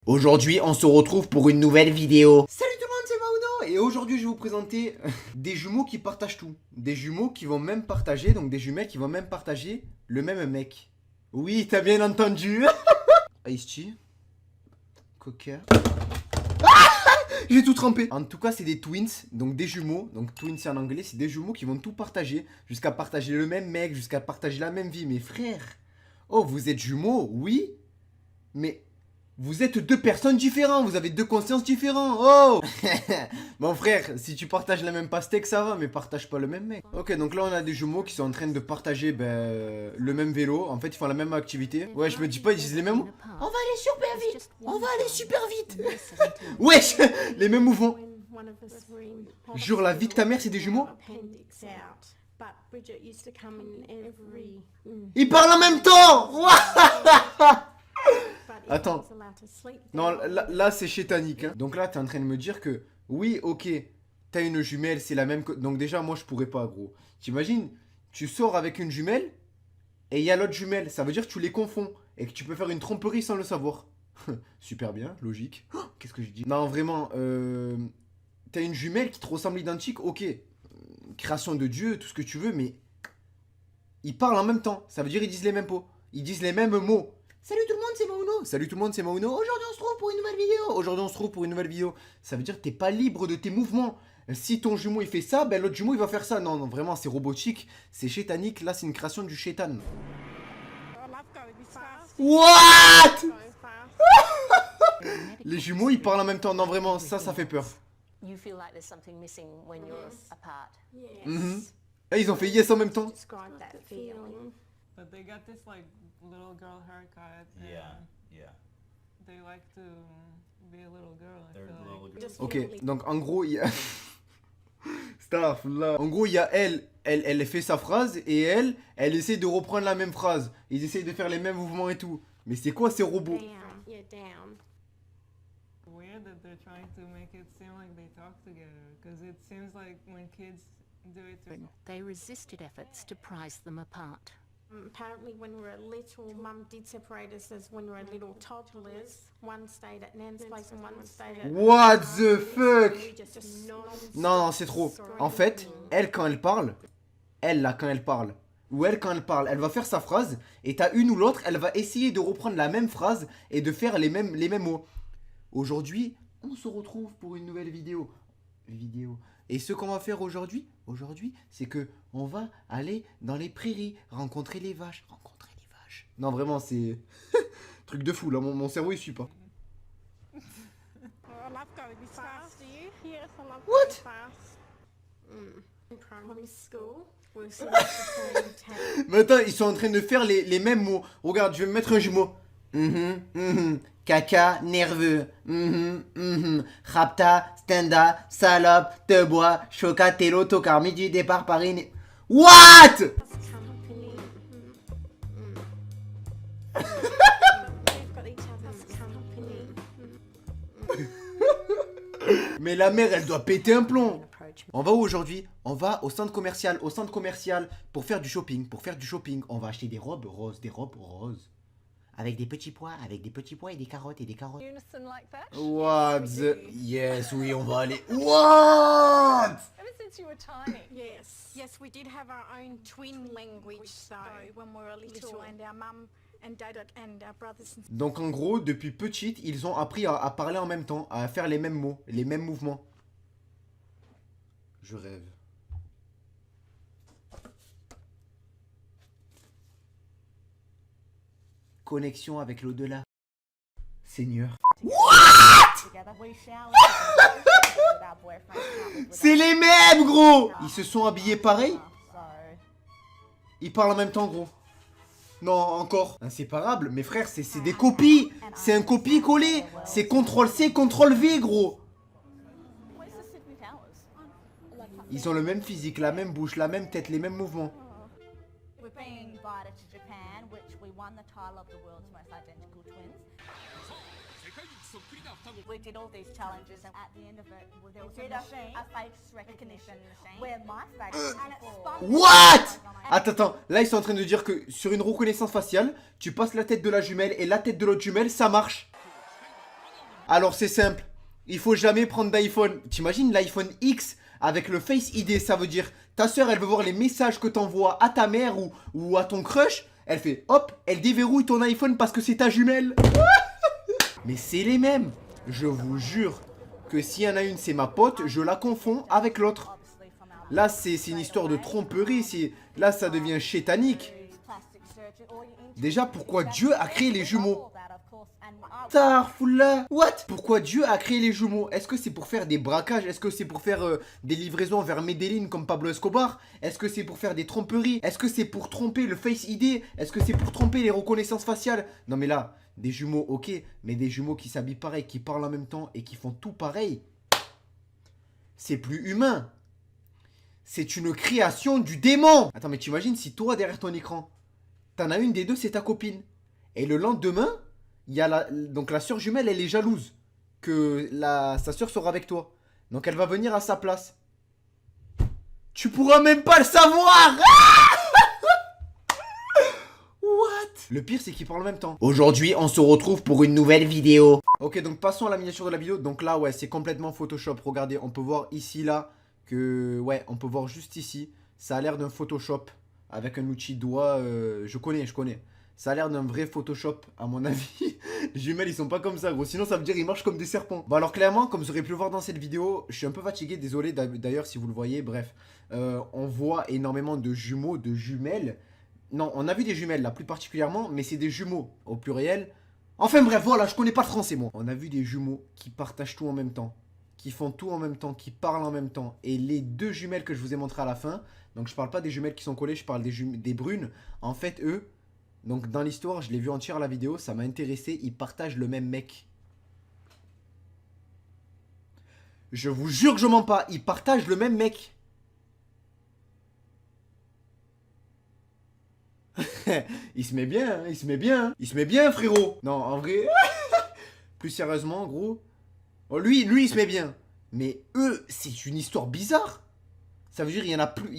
Aujourd'hui, on se retrouve pour une nouvelle vidéo. Salut tout le monde, c'est Mauno. Et aujourd'hui, je vais vous présenter des jumeaux qui partagent tout. Des jumeaux qui vont même partager, donc des jumelles qui vont même partager le même mec. Oui, t'as bien entendu. Ice-T. Coca. J'ai tout trempé. En tout cas, c'est des twins, donc des jumeaux. Donc twins c'est en anglais, c'est des jumeaux qui vont tout partager. Jusqu'à partager le même mec, jusqu'à partager la même vie. Mes frères. Oh, vous êtes jumeaux, oui. Mais vous êtes deux personnes différentes, vous avez deux consciences différentes. Oh. Mon frère, si tu partages la même pastèque, ça va, mais partage pas le même mec. Ok, donc là on a des jumeaux qui sont en train de partager le même vélo. En fait, ils font la même activité. Ouais, je me dis pas, ils disent les mêmes mots. On va aller super vite. On va aller super vite. Wesh, les mêmes mouvements. Jure, la vie de ta mère, c'est des jumeaux. Ils parlent en même temps. Attends. Non, là c'est chétanique. Hein. Donc là, t'es en train de me dire que, oui, ok, t'as une jumelle, c'est la même... Donc déjà, moi, je pourrais pas, gros. T'imagines, tu sors avec une jumelle, et il y a l'autre jumelle. Ça veut dire que tu les confonds, et que tu peux faire une tromperie sans le savoir. Super bien, logique. Oh, qu'est-ce que je dis? Non, vraiment, t'as une jumelle qui te ressemble identique, ok. Création de Dieu, tout ce que tu veux, mais... Ils parlent en même temps. Ça veut dire qu'ils disent les mêmes mots. Ils disent les mêmes mots. Salut tout le monde, c'est Mauno. Salut tout le monde, c'est Mauno. Aujourd'hui, on se trouve pour une nouvelle vidéo. Aujourd'hui, on se trouve pour une nouvelle vidéo. Ça veut dire que t'es pas libre de tes mouvements. Si ton jumeau il fait ça, ben l'autre jumeau il va faire ça. Non, non, vraiment, c'est robotique. C'est chétanique. Là, c'est une création du chétan. What? Les jumeaux, ils parlent en même temps. Non, vraiment, ça fait peur. Et ils ont fait yes en même temps. But they got this like little girl haircut. Yeah. They like to be a little girl. I They're feel little like. Ok, donc en gros, il y a... Staff, là. En gros, il y a elle fait sa phrase et elle essaie de reprendre la même phrase. Ils essayent de faire les mêmes mouvements et tout. Mais c'est quoi ces robots? Weird that they're trying to make it seem like they talk together, because it seems like when kids do it to They resisted efforts to prise them apart. Apparently when we were little, Mum did separate us as when we were little toddlers. One stayed at Nan's place and one stayed at... What the fuck? Just Non, c'est trop. En fait, elle, quand elle parle, elle, là, quand elle parle, ou elle, quand elle parle, elle va faire sa phrase, et t'as une ou l'autre, elle va essayer de reprendre la même phrase et de faire les mêmes mots. Aujourd'hui, on se retrouve pour une nouvelle vidéo. Et ce qu'on va faire aujourd'hui, c'est que on va aller dans les prairies, rencontrer les vaches. Non, vraiment, c'est... truc de fou, là, mon cerveau, il suit pas. What? primary school. We're Mais attends, ils sont en train de faire les mêmes mots. Regarde, je vais me mettre un jumeau. Caca, nerveux. Rapta, stenda, salope, te bois, choca, télo, tocard, midi, départ, Paris. What? company. We've got each other's company. Mais la mère, elle doit péter un plomb. On va où aujourd'hui? On va au centre commercial. Pour faire du shopping. On va acheter des robes roses. Avec des petits pois et des carottes. Unison like that? What the... Yes, oui, on va aller... What? Ever since you were tiny. Yes, we did have our own twin language though when we were little, and our mum and dad and our brothers and Donc en gros, depuis petite, ils ont appris à parler en même temps, à faire les mêmes mots, les mêmes mouvements. Je rêve. Connexion avec l'au-delà. Seigneur. C'est les mêmes, gros! Ils se sont habillés pareil? Ils parlent en même temps, gros. Non, encore. Inséparable, mes frères, c'est des copies. C'est un copier-coller. C'est CTRL-C, CTRL-V, gros. Ils ont le même physique, la même bouche, la même tête, les mêmes mouvements. We've been invited to Japan, which we won the title of the world's most identical twins. We did all these challenges, and at the end of it, there was a face recognition machine where my face and it spun. What? Attends, là ils sont en train de dire que sur une reconnaissance faciale, tu passes la tête de la jumelle et la tête de l'autre jumelle, ça marche. Alors c'est simple, il faut jamais prendre d'iPhone. T'imagines l'iPhone X avec le Face ID, ça veut dire ta soeur elle veut voir les messages que t'envoies à ta mère ou à ton crush. Elle fait hop, elle déverrouille ton iPhone parce que c'est ta jumelle. Mais c'est les mêmes. Je vous jure que s'il y en a une c'est ma pote, je la confonds avec l'autre. Là c'est une histoire de tromperie, là ça devient chétanique. Déjà pourquoi Dieu a créé les jumeaux? Tarfoula. What? Pourquoi Dieu a créé les jumeaux? Est-ce que c'est pour faire des braquages? Est-ce que c'est pour faire des livraisons vers Medellin comme Pablo Escobar? Est-ce que c'est pour faire des tromperies? Est-ce que c'est pour tromper le Face ID? Est-ce que c'est pour tromper les reconnaissances faciales? Non mais là, des jumeaux ok, mais des jumeaux qui s'habillent pareil, qui parlent en même temps et qui font tout pareil, c'est plus humain. C'est une création du démon. Attends mais tu imagines si toi derrière ton écran, t'en as une des deux c'est ta copine. Et le lendemain... il y a donc la soeur jumelle, elle est jalouse que sa soeur sera avec toi. Donc elle va venir à sa place. Tu pourras même pas le savoir. What? Le pire c'est qu'ils parlent en même temps. Aujourd'hui on se retrouve pour une nouvelle vidéo. Ok donc passons à la miniature de la vidéo. Donc là ouais c'est complètement Photoshop. Regardez on peut voir ici là que ouais on peut voir juste ici. Ça a l'air d'un Photoshop avec un outil doigt. Je connais. Ça a l'air d'un vrai Photoshop, à mon avis. Les jumelles, ils sont pas comme ça, gros. Sinon, ça veut dire qu'ils marchent comme des serpents. Bon, alors clairement, comme vous aurez pu le voir dans cette vidéo, je suis un peu fatigué. Désolé d'ailleurs si vous le voyez. Bref, on voit énormément de jumeaux, de jumelles. Non, on a vu des jumelles, là, plus particulièrement. Mais c'est des jumeaux, au pluriel. Enfin bref, voilà, je connais pas le français, moi. On a vu des jumeaux qui partagent tout en même temps. Qui font tout en même temps, qui parlent en même temps. Et les deux jumelles que je vous ai montrées à la fin. Donc, je parle pas des jumelles qui sont collées, je parle des brunes. En fait, eux... donc dans l'histoire, je l'ai vu entière la vidéo, ça m'a intéressé, ils partagent le même mec. Je vous jure que je mens pas, ils partagent le même mec. Il se met bien, hein, il se met bien. Il se met bien, frérot. Non, en vrai, plus sérieusement, gros. Oh, lui, il se met bien. Mais eux, c'est une histoire bizarre. Ça veut dire, il y en a plus,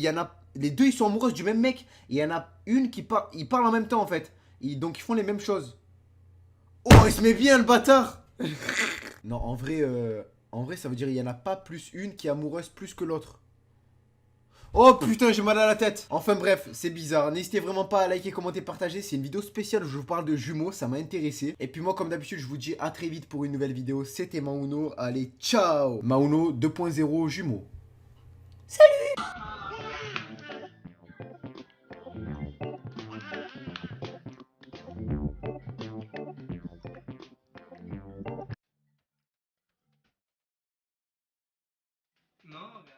les deux, ils sont amoureux du même mec. Et il y en a une qui ils parlent en même temps, en fait. Donc, ils font les mêmes choses. Oh, il se met bien, le bâtard. Non, en vrai, ça veut dire, il y en a pas plus une qui est amoureuse plus que l'autre. Oh, putain, j'ai mal à la tête. Enfin, bref, c'est bizarre. N'hésitez vraiment pas à liker, commenter, partager. C'est une vidéo spéciale où je vous parle de jumeaux. Ça m'a intéressé. Et puis moi, comme d'habitude, je vous dis à très vite pour une nouvelle vidéo. C'était Mauno. Allez, ciao. Mauno 2.0 jumeaux. No, guys.